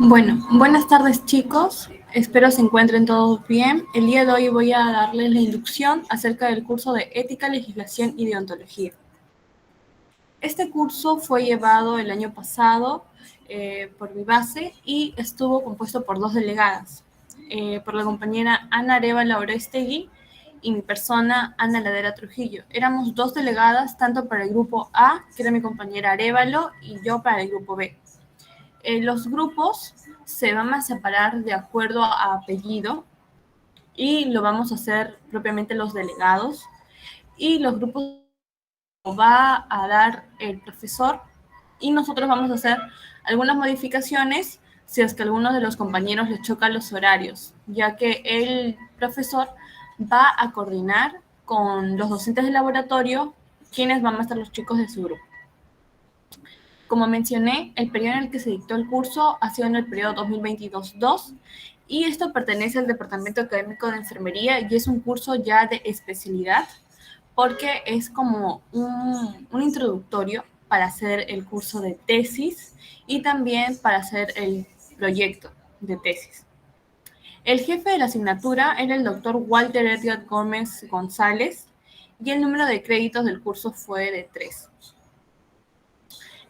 Bueno, buenas tardes chicos, espero se encuentren todos bien. El día de hoy voy a darles la inducción acerca del curso de Ética, Legislación y Deontología. Este curso fue llevado el año pasado por mi base y estuvo compuesto por dos delegadas, por la compañera Ana Arévalo Orestegui y mi persona, Ana Ladera Trujillo. Éramos dos delegadas, tanto para el grupo A, que era mi compañera Arévalo, y yo para el grupo B. Los grupos se van a separar de acuerdo a apellido y lo vamos a hacer propiamente los delegados, y los grupos va a dar el profesor y nosotros vamos a hacer algunas modificaciones si es que a alguno de los compañeros le chocan los horarios, ya que el profesor va a coordinar con los docentes del laboratorio quiénes van a estar los chicos de su grupo. Como mencioné, el periodo en el que se dictó el curso ha sido en el periodo 2022-2 y esto pertenece al Departamento Académico de Enfermería y es un curso ya de especialidad porque es como un introductorio para hacer el curso de tesis y también para hacer el proyecto de tesis. El jefe de la asignatura era el doctor Walter Edgar Gómez González y el número de créditos del curso fue de 3.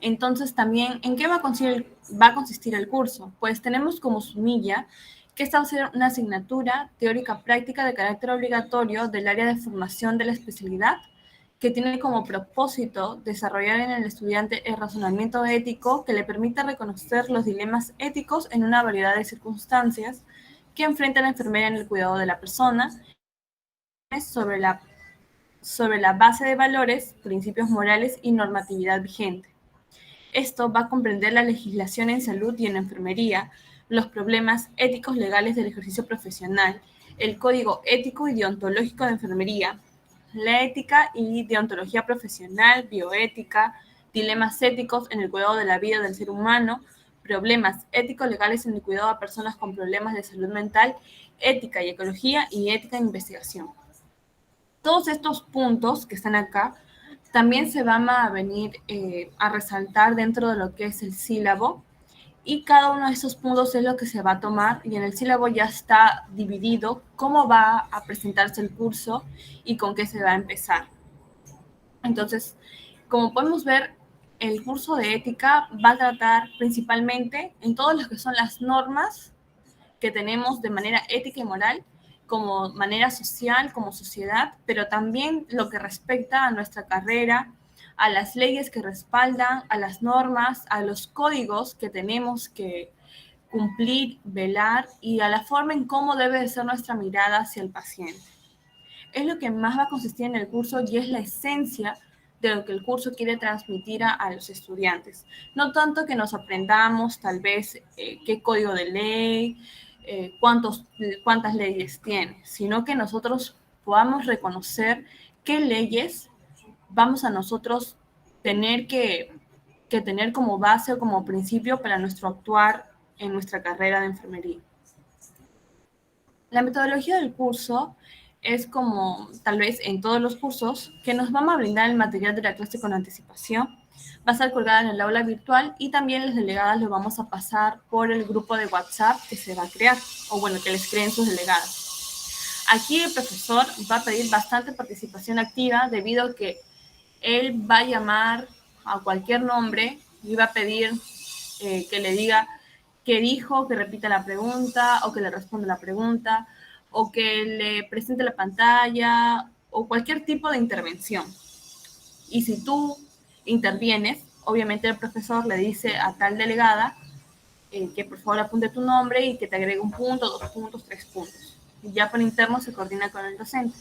Entonces, también, ¿en qué va a consistir el curso? Pues tenemos como sumilla que esta va a ser una asignatura teórica práctica de carácter obligatorio del área de formación de la especialidad, que tiene como propósito desarrollar en el estudiante el razonamiento ético que le permita reconocer los dilemas éticos en una variedad de circunstancias que enfrenta la enfermera en el cuidado de la persona, sobre la base de valores, principios morales y normatividad vigente. Esto va a comprender la legislación en salud y en enfermería, los problemas éticos legales del ejercicio profesional, el código ético y deontológico de enfermería, la ética y deontología profesional, bioética, dilemas éticos en el cuidado de la vida del ser humano, problemas éticos legales en el cuidado a personas con problemas de salud mental, ética y ecología y ética de investigación. Todos estos puntos que están acá también se van a venir a resaltar dentro de lo que es el sílabo, y cada uno de esos puntos es lo que se va a tomar y en el sílabo ya está dividido cómo va a presentarse el curso y con qué se va a empezar. Entonces, como podemos ver, el curso de ética va a tratar principalmente en todo lo que son las normas que tenemos de manera ética y moral, como manera social, como sociedad, pero también lo que respecta a nuestra carrera, a las leyes que respaldan, a las normas, a los códigos que tenemos que cumplir, velar y a la forma en cómo debe de ser nuestra mirada hacia el paciente. Es lo que más va a consistir en el curso y es la esencia de lo que el curso quiere transmitir a los estudiantes. No tanto que nos aprendamos tal vez qué código de ley, cuántas leyes tiene, sino que nosotros podamos reconocer qué leyes vamos a nosotros tener que tener como base o como principio para nuestro actuar en nuestra carrera de enfermería. La metodología del curso es como tal vez en todos los cursos que nos vamos a brindar el material de la clase con anticipación. Va a estar colgada en el aula virtual y también las delegadas lo vamos a pasar por el grupo de WhatsApp que se va a crear, o bueno, que les creen sus delegadas. Aquí el profesor va a pedir bastante participación activa debido a que él va a llamar a cualquier nombre y va a pedir que le diga qué dijo, que repita la pregunta o que le responda la pregunta o que le presente la pantalla o cualquier tipo de intervención. Y si tú intervienes, obviamente el profesor le dice a tal delegada que por favor apunte tu nombre y que te agregue un punto, 2 puntos, 3 puntos. Y ya por interno se coordina con el docente.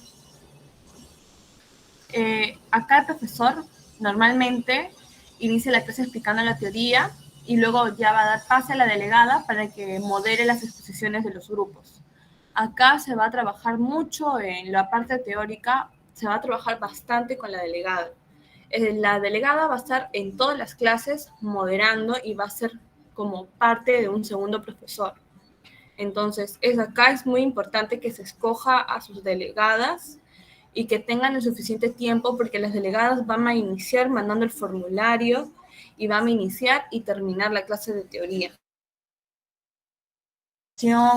Acá el profesor normalmente inicia la clase explicando la teoría y luego ya va a dar pase a la delegada para que modere las exposiciones de los grupos. Acá se va a trabajar mucho en la parte teórica, se va a trabajar bastante con la delegada. La delegada va a estar en todas las clases moderando y va a ser como parte de un segundo profesor. Entonces, acá es muy importante que se escoja a sus delegadas y que tengan el suficiente tiempo porque las delegadas van a iniciar mandando el formulario y van a iniciar y terminar la clase de teoría.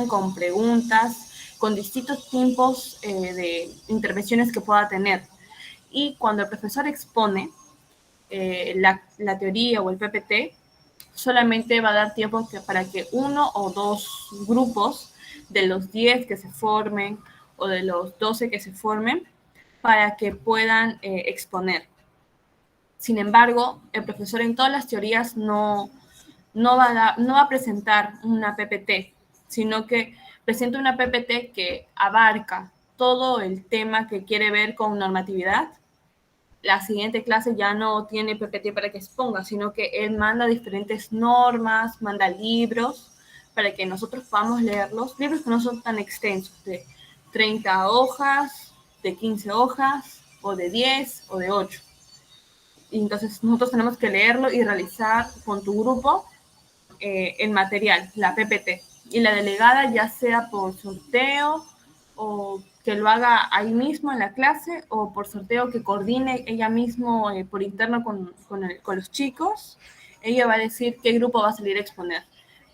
con preguntas, con distintos tipos de intervenciones que pueda tener. Y cuando el profesor expone la teoría o el PPT, solamente va a dar tiempo para que uno o dos grupos de los 10 que se formen o de los 12 que se formen para que puedan exponer. Sin embargo, el profesor en todas las teorías no va a presentar una PPT, sino que presenta una PPT que abarca todo el tema que quiere ver con normatividad. La siguiente clase ya no tiene PPT para que exponga, sino que él manda diferentes normas, manda libros para que nosotros podamos leerlos, libros que no son tan extensos, de 30 hojas, de 15 hojas, o de 10, o de 8. Y entonces nosotros tenemos que leerlo y realizar con tu grupo el material, la PPT. Y la delegada, ya sea por sorteo o que lo haga ahí mismo en la clase o por sorteo que coordine ella mismo por interno con los chicos, ella va a decir qué grupo va a salir a exponer.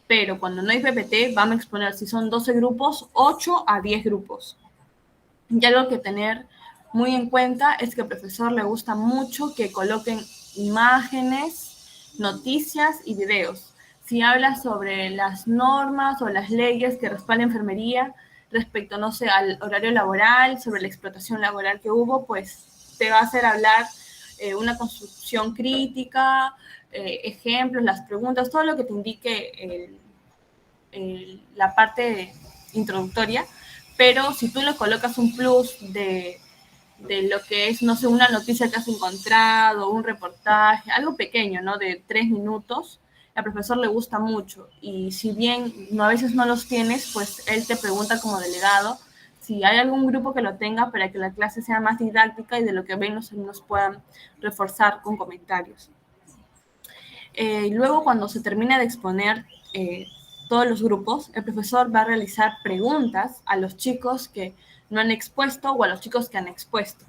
Pero cuando no hay PPT, vamos a exponer, si son 12 grupos, 8 a 10 grupos. Y algo que tener muy en cuenta es que al profesor le gusta mucho que coloquen imágenes, noticias y videos. Si habla sobre las normas o las leyes que respalda enfermería respecto, no sé, al horario laboral, sobre la explotación laboral que hubo, pues te va a hacer hablar una construcción crítica, ejemplos, las preguntas, todo lo que te indique la parte introductoria, pero si tú le colocas un plus de lo que es, no sé, una noticia que has encontrado, un reportaje, algo pequeño, ¿no? De 3 minutos, al profesor le gusta mucho. Y si bien a veces no los tienes, pues él te pregunta como delegado si hay algún grupo que lo tenga para que la clase sea más didáctica y de lo que ven los alumnos puedan reforzar con comentarios. Luego, cuando se termina de exponer todos los grupos, el profesor va a realizar preguntas a los chicos que no han expuesto o a los chicos que han expuesto.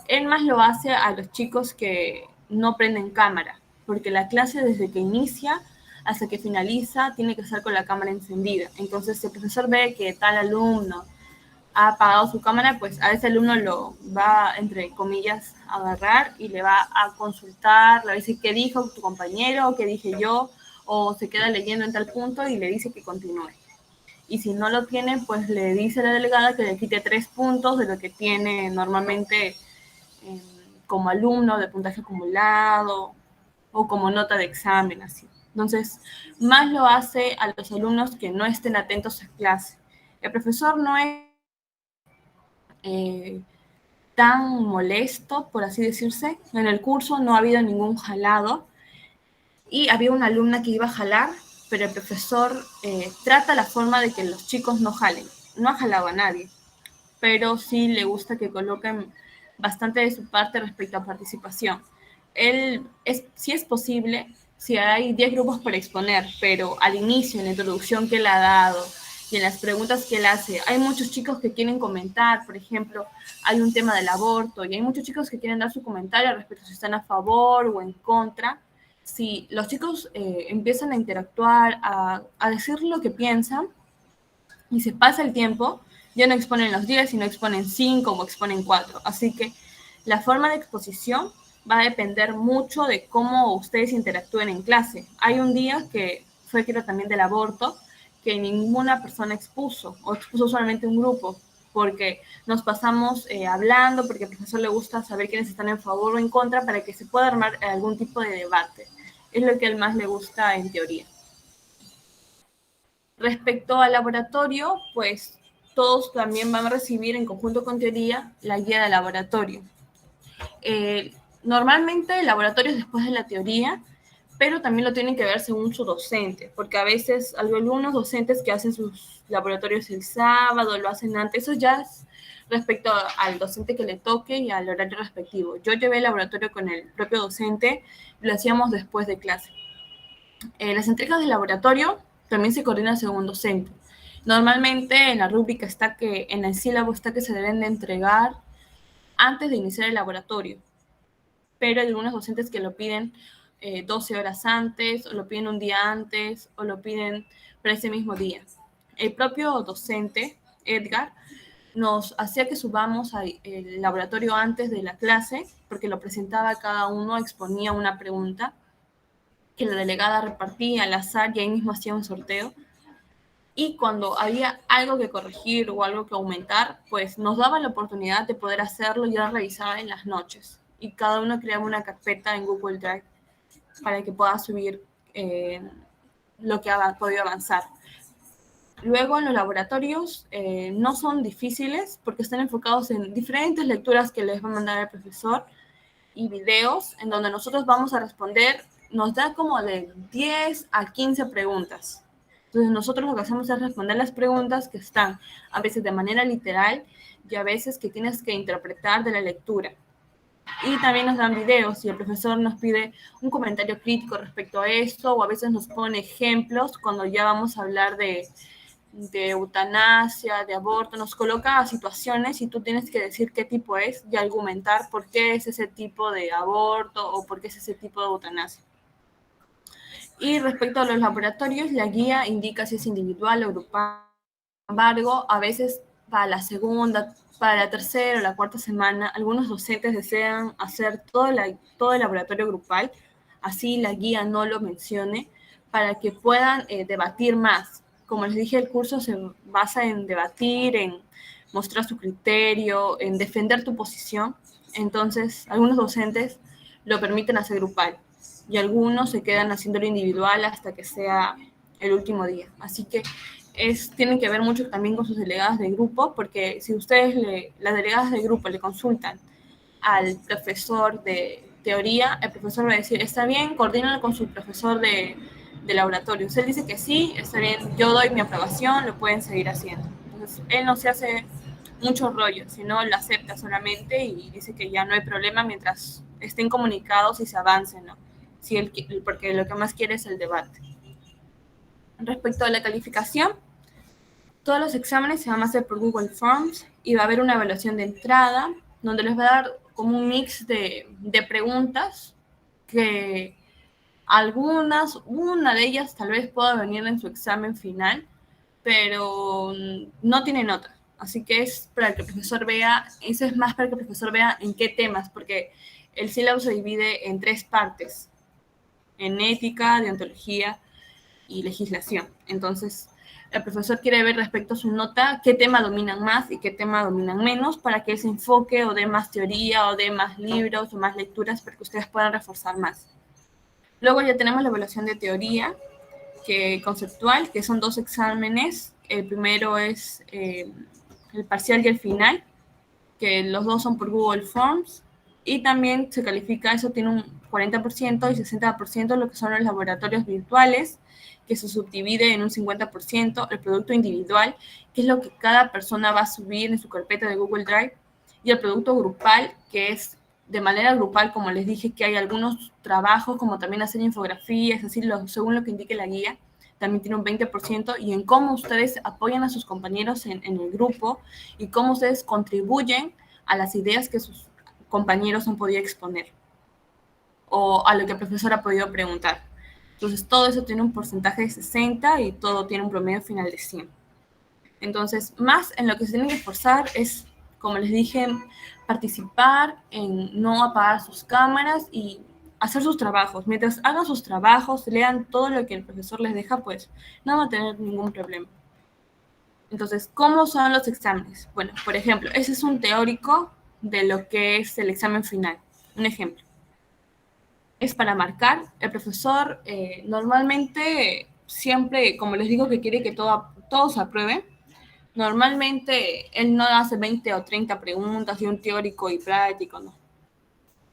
Él más lo hace a los chicos que no prenden cámara, porque la clase desde que inicia hasta que finaliza tiene que estar con la cámara encendida. Entonces, si el profesor ve que tal alumno ha apagado su cámara, pues a ese alumno lo va, entre comillas, a agarrar y le va a consultar, le va a decir qué dijo tu compañero, qué dije yo, o se queda leyendo en tal punto y le dice que continúe. Y si no lo tiene, pues le dice a la delegada que le quite 3 puntos de lo que tiene normalmente como alumno de puntaje acumulado o como nota de examen, así. Entonces, más lo hace a los alumnos que no estén atentos a clase. El profesor no es tan molesto, por así decirse. En el curso no ha habido ningún jalado y había una alumna que iba a jalar, pero el profesor trata la forma de que los chicos no jalen. No ha jalado a nadie, pero sí le gusta que coloquen bastante de su parte respecto a participación. Sí es posible, si hay 10 grupos por exponer, pero al inicio, en la introducción que él ha dado y en las preguntas que él hace, hay muchos chicos que quieren comentar, por ejemplo, hay un tema del aborto y hay muchos chicos que quieren dar su comentario respecto a si están a favor o en contra. Si los chicos empiezan a interactuar, a decir lo que piensan, y se pasa el tiempo, ya no exponen los 10, sino exponen 5 o exponen 4. Así que la forma de exposición va a depender mucho de cómo ustedes interactúen en clase. Hay un día que fue, creo, también del aborto, que ninguna persona expuso, o expuso solamente un grupo, porque nos pasamos hablando, porque al profesor le gusta saber quiénes están en favor o en contra para que se pueda armar algún tipo de debate. Es lo que a él más le gusta en teoría. Respecto al laboratorio, pues todos también van a recibir en conjunto con teoría la guía de laboratorio. Normalmente el laboratorio es después de la teoría, pero también lo tienen que ver según su docente, porque a veces hay algunos docentes que hacen sus laboratorios el sábado, lo hacen antes, eso ya es respecto al docente que le toque y al horario respectivo. Yo llevé el laboratorio con el propio docente, lo hacíamos después de clase. Las entregas de laboratorio también se coordinan según docente. Normalmente en la rúbrica está que, en el sílabo está que se deben de entregar antes de iniciar el laboratorio, pero hay algunos docentes que lo piden 12 horas antes, o lo piden un día antes, o lo piden para ese mismo día. el propio docente, Edgar, nos hacía que subamos al laboratorio antes de la clase, porque lo presentaba cada uno, exponía una pregunta que la delegada repartía al azar y ahí mismo hacía un sorteo. Y cuando había algo que corregir o algo que aumentar, pues nos daba la oportunidad de poder hacerlo y yo lo revisaba en las noches. Y cada uno creaba una carpeta en Google Drive para que pueda subir lo que ha podido avanzar. Luego en los laboratorios no son difíciles porque están enfocados en diferentes lecturas que les va a mandar el profesor y videos en donde nosotros vamos a responder, nos da como de 10 a 15 preguntas. Entonces nosotros lo que hacemos es responder las preguntas que están a veces de manera literal y a veces que tienes que interpretar de la lectura. Y también nos dan videos y el profesor nos pide un comentario crítico respecto a esto o a veces nos pone ejemplos cuando ya vamos a hablar de eutanasia, de aborto, nos coloca a situaciones y tú tienes que decir qué tipo es y argumentar por qué es ese tipo de aborto o por qué es ese tipo de eutanasia. Y respecto a los laboratorios, la guía indica si es individual o grupal. Sin embargo, a veces para la segunda, para la tercera o la cuarta semana, algunos docentes desean hacer todo el laboratorio grupal, así la guía no lo mencione, para que puedan debatir más. Como les dije, el curso se basa en debatir, en mostrar su criterio, en defender tu posición. Entonces, algunos docentes lo permiten hacer grupal y algunos se quedan haciéndolo individual hasta que sea el último día. Así que tienen que ver mucho también con sus delegadas de grupo, porque si ustedes, las delegadas de grupo, le consultan al profesor de teoría, el profesor va a decir, está bien, coordínalo con su profesor de laboratorio. Si él dice que sí, está bien, yo doy mi aprobación, lo pueden seguir haciendo. Entonces, él no se hace mucho rollo, sino lo acepta solamente y dice que ya no hay problema mientras estén comunicados y se avancen, ¿no? Si él, porque lo que más quiere es el debate. Respecto a la calificación, todos los exámenes se van a hacer por Google Forms y va a haber una evaluación de entrada donde les va a dar como un mix de preguntas que una de ellas tal vez pueda venir en su examen final, pero no tiene nota. Así que es para que el profesor vea, eso es más para que el profesor vea en qué temas, porque el sílabo se divide en 3 partes, en ética, deontología y legislación. Entonces, el profesor quiere ver respecto a su nota qué tema dominan más y qué tema dominan menos para que él se enfoque o dé más teoría o dé más libros o más lecturas para que ustedes puedan reforzar más. Luego ya tenemos la evaluación de teoría conceptual, que son 2 exámenes. El primero es el parcial y el final, que los 2 son por Google Forms. Y también se califica, eso tiene un 40% y 60% lo que son los laboratorios virtuales, que se subdivide en un 50% el producto individual, que es lo que cada persona va a subir en su carpeta de Google Drive, y el producto grupal, que es de manera grupal, como les dije, que hay algunos trabajos, como también hacer infografías, así según lo que indique la guía, también tiene un 20%, y en cómo ustedes apoyan a sus compañeros en el grupo y cómo ustedes contribuyen a las ideas que sus compañeros han podido exponer o a lo que el profesor ha podido preguntar. Entonces, todo eso tiene un porcentaje de 60 y todo tiene un promedio final de 100. Entonces, más en lo que se tienen que esforzar es, como les dije, participar, en no apagar sus cámaras y hacer sus trabajos. Mientras hagan sus trabajos, lean todo lo que el profesor les deja, pues no van a tener ningún problema. Entonces, ¿cómo son los exámenes? Bueno, por ejemplo, ese es un teórico de lo que es el examen final. Un ejemplo. Es para marcar. El profesor normalmente siempre, como les digo, que quiere que todos aprueben. Normalmente él no hace 20 o 30 preguntas de un teórico y práctico, no.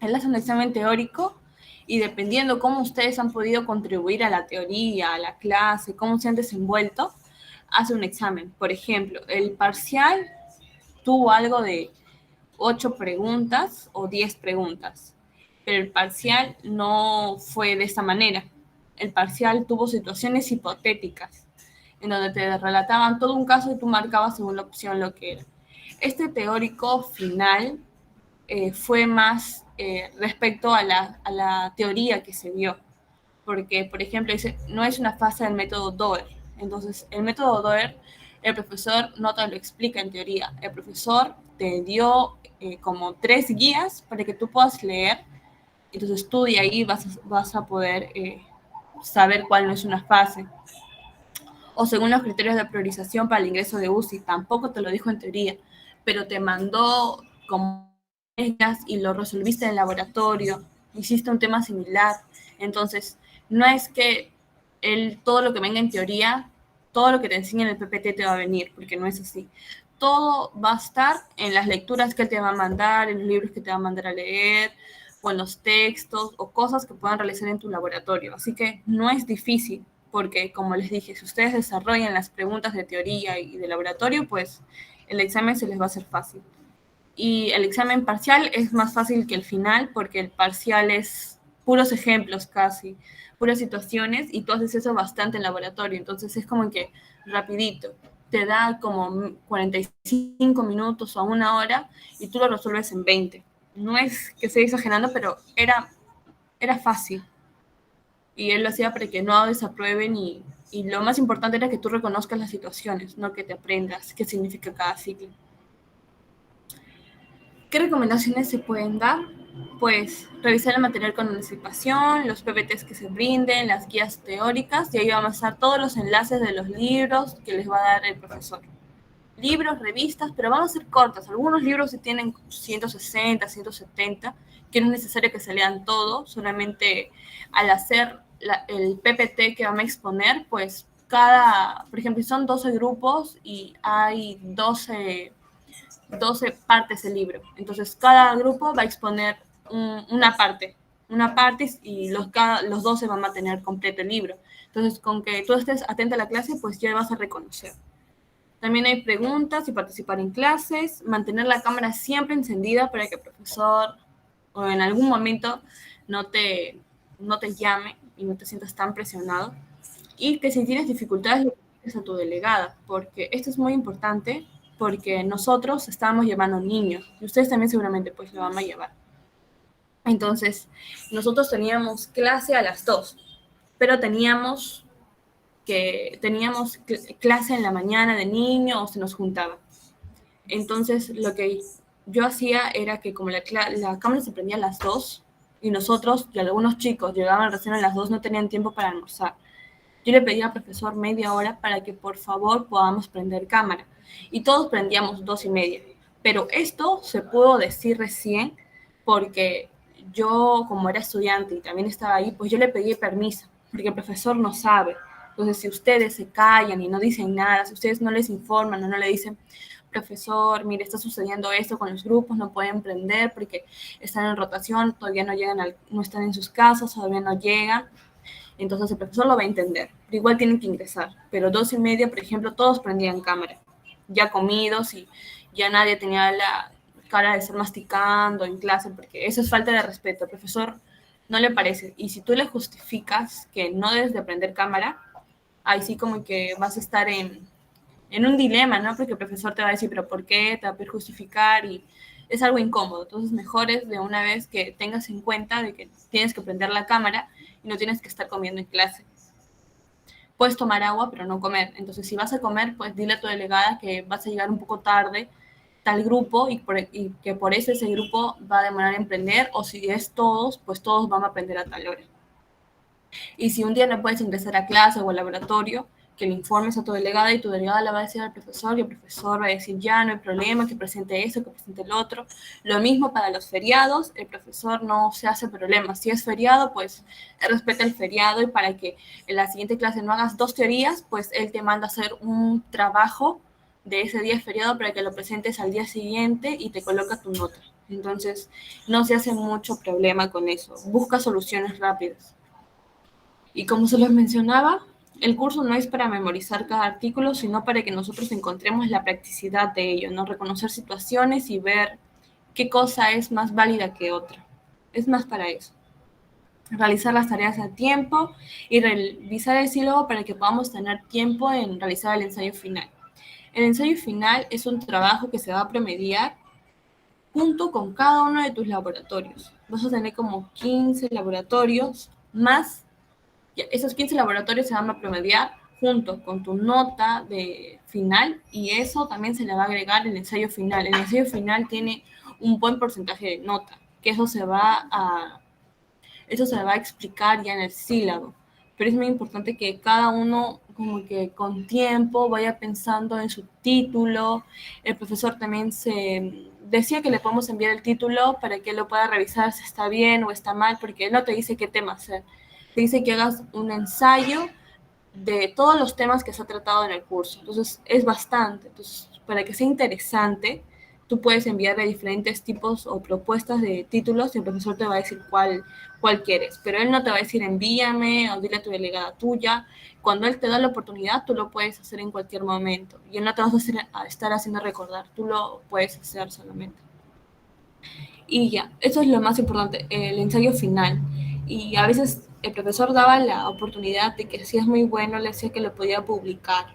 Él hace un examen teórico y dependiendo cómo ustedes han podido contribuir a la teoría, a la clase, cómo se han desenvuelto, hace un examen. Por ejemplo, el parcial tuvo algo de 8 preguntas o 10 preguntas, pero el parcial no fue de esta manera. El parcial tuvo situaciones hipotéticas, en donde te relataban todo un caso y tú marcabas según la opción lo que era. Este teórico final fue más respecto a la teoría que se vio, porque, por ejemplo, dice, no es una fase del método Doer, Entonces, el método DOER, el profesor no te lo explica en teoría. El profesor te dio como 3 guías para que tú puedas leer. Entonces, tú de ahí vas a poder saber cuál no es una fase. O según los criterios de priorización para el ingreso de UCI, tampoco te lo dijo en teoría, pero te mandó como y lo resolviste en el laboratorio, hiciste un tema similar. Entonces, no es que todo lo que venga en teoría, todo lo que te enseña en el PPT te va a venir, porque no es así. Todo va a estar en las lecturas que él te va a mandar, en los libros que te va a mandar a leer, o en los textos, o cosas que puedan realizar en tu laboratorio. Así que no es difícil, porque como les dije, si ustedes desarrollan las preguntas de teoría y de laboratorio, pues el examen se les va a hacer fácil. Y el examen parcial es más fácil que el final, porque el parcial es puros ejemplos casi, puras situaciones, y tú haces eso bastante en laboratorio, entonces es como que rapidito, te da como 45 minutos o 1 hora y tú lo resuelves en 20. No es que esté exagerando, pero era fácil. Y él lo hacía para que no desaprueben y lo más importante era que tú reconozcas las situaciones, no que te aprendas qué significa cada ciclo. ¿Qué recomendaciones se pueden dar? Pues revisar el material con anticipación, los PPTs que se brinden, las guías teóricas, y ahí vamos a estar todos los enlaces de los libros que les va a dar el profesor. Libros, revistas, pero van a ser cortas. Algunos libros sí tienen 160, 170, que no es necesario que se lean todo, solamente al hacer el PPT que van a exponer, pues por ejemplo, son 12 grupos y hay 12 partes del libro. Entonces, cada grupo va a exponer una parte y los 12 van a tener completo el libro. Entonces, con que tú estés atenta a la clase, pues ya vas a reconocer. También hay preguntas y participar en clases, mantener la cámara siempre encendida para que el profesor o en algún momento no te llame y no te sientas tan presionado. Y que si tienes dificultades, le pides a tu delegada, porque esto es muy importante, porque nosotros estábamos llevando niños, y ustedes también seguramente pues lo van a llevar. Entonces, nosotros teníamos clase a las 2, pero teníamos clase en la mañana de niño o se nos juntaba. Entonces, lo que yo hacía era que como la cámara se prendía a las 2 y nosotros y algunos chicos llegaban recién a las 2, no tenían tiempo para almorzar. Yo le pedí al profesor media hora para que por favor podamos prender cámara. Y todos prendíamos 2:30. Pero esto se pudo decir recién porque yo, como era estudiante y también estaba ahí, pues yo le pedí permiso, porque el profesor no sabe. Entonces, si ustedes se callan y no dicen nada, si ustedes no les informan o no le dicen, profesor, mire, está sucediendo esto con los grupos, no pueden prender porque están en rotación, todavía no están en sus casas, todavía no llegan. Entonces el profesor lo va a entender, pero igual tienen que ingresar. Pero 2:30, por ejemplo, todos prendían cámara, ya comidos y ya nadie tenía la cara de estar masticando en clase, porque eso es falta de respeto. Al profesor no le parece. Y si tú le justificas que no debes de prender cámara, ahí sí como que vas a estar en un dilema, ¿no? Porque el profesor te va a decir, pero ¿por qué? Te va a pedir justificar y es algo incómodo. Entonces, mejor es de una vez que tengas en cuenta de que tienes que prender la cámara y no tienes que estar comiendo en clase. Puedes tomar agua, pero no comer. Entonces, si vas a comer, pues dile a tu delegada que vas a llegar un poco tarde tal grupo y que por eso ese grupo va a demorar en prender, o si es todos, pues todos van a aprender a tal hora. Y si un día no puedes ingresar a clase o al laboratorio, que le informes a tu delegada y tu delegada le va a decir al profesor y el profesor va a decir ya no hay problema, que presente eso, que presente el otro. Lo mismo para los feriados, el profesor no se hace problema. Si es feriado, pues él respeta el feriado y para que en la siguiente clase no hagas 2 teorías, pues él te manda a hacer un trabajo de ese día feriado para que lo presentes al día siguiente y te coloca tu nota. Entonces, no se hace mucho problema con eso. Busca soluciones rápidas. Y como se los mencionaba, el curso no es para memorizar cada artículo, sino para que nosotros encontremos la practicidad de ello, ¿no? Reconocer situaciones y ver qué cosa es más válida que otra. Es más para eso. Realizar las tareas a tiempo y revisar el sílabo para que podamos tener tiempo en realizar el ensayo final. El ensayo final es un trabajo que se va a promediar junto con cada uno de tus laboratorios. Vas a tener como 15 laboratorios más. Esos 15 laboratorios se van a promediar junto con tu nota de final y eso también se le va a agregar el ensayo final. El ensayo final tiene un buen porcentaje de nota, que eso se va a explicar ya en el sílabo. Pero es muy importante que cada uno como que con tiempo vaya pensando en su título. El profesor también se decía que le podemos enviar el título para que él lo pueda revisar si está bien o está mal, porque él no te dice qué tema hacer. Te dice que hagas un ensayo de todos los temas que se ha tratado en el curso. Entonces, es bastante. Entonces, para que sea interesante, tú puedes enviarle diferentes tipos o propuestas de títulos y el profesor te va a decir cuál quieres. Pero él no te va a decir envíame o dile a tu delegada tuya. Cuando él te da la oportunidad, tú lo puedes hacer en cualquier momento. Y él no te vas a estar haciendo recordar. Tú lo puedes hacer solamente. Y ya, eso es lo más importante, el ensayo final. Y a veces el profesor daba la oportunidad de que si es muy bueno, le decía que lo podía publicar.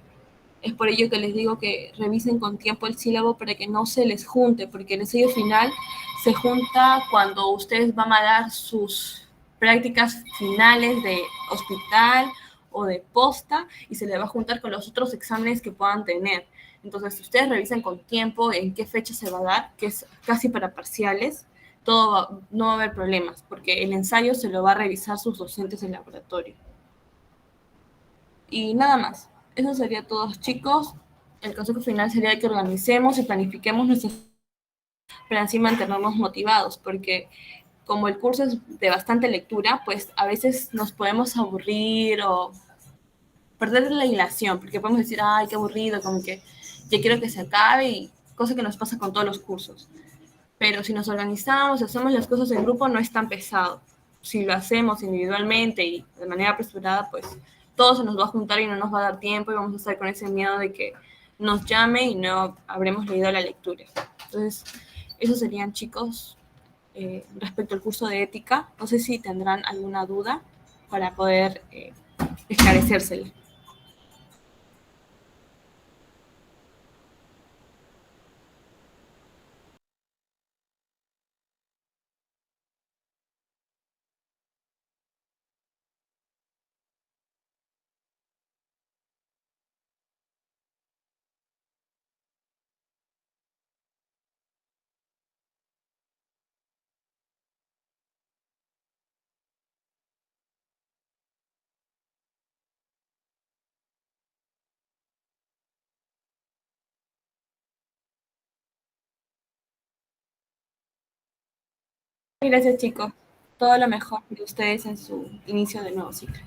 Es por ello que les digo que revisen con tiempo el sílabo para que no se les junte, porque el ensayo final se junta cuando ustedes van a dar sus prácticas finales de hospital o de posta y se le va a juntar con los otros exámenes que puedan tener. Entonces, si ustedes revisan con tiempo en qué fecha se va a dar, que es casi para parciales, no va a haber problemas, porque el ensayo se lo va a revisar sus docentes del laboratorio. Y nada más. Eso sería todo, chicos. El consejo final sería que organicemos y planifiquemos nuestras para así mantenernos motivados, porque como el curso es de bastante lectura, pues a veces nos podemos aburrir o perder la hilación, porque podemos decir, ay, qué aburrido, como que ya quiero que se acabe, y cosa que nos pasa con todos los cursos. Pero si nos organizamos, hacemos las cosas en grupo, no es tan pesado. Si lo hacemos individualmente y de manera apresurada, pues todo se nos va a juntar y no nos va a dar tiempo y vamos a estar con ese miedo de que nos llame y no habremos leído la lectura. Entonces, esos serían, chicos, respecto al curso de ética. No sé si tendrán alguna duda para poder esclarecérsela. Gracias, chicos. Todo lo mejor de ustedes en su inicio del nuevo ciclo.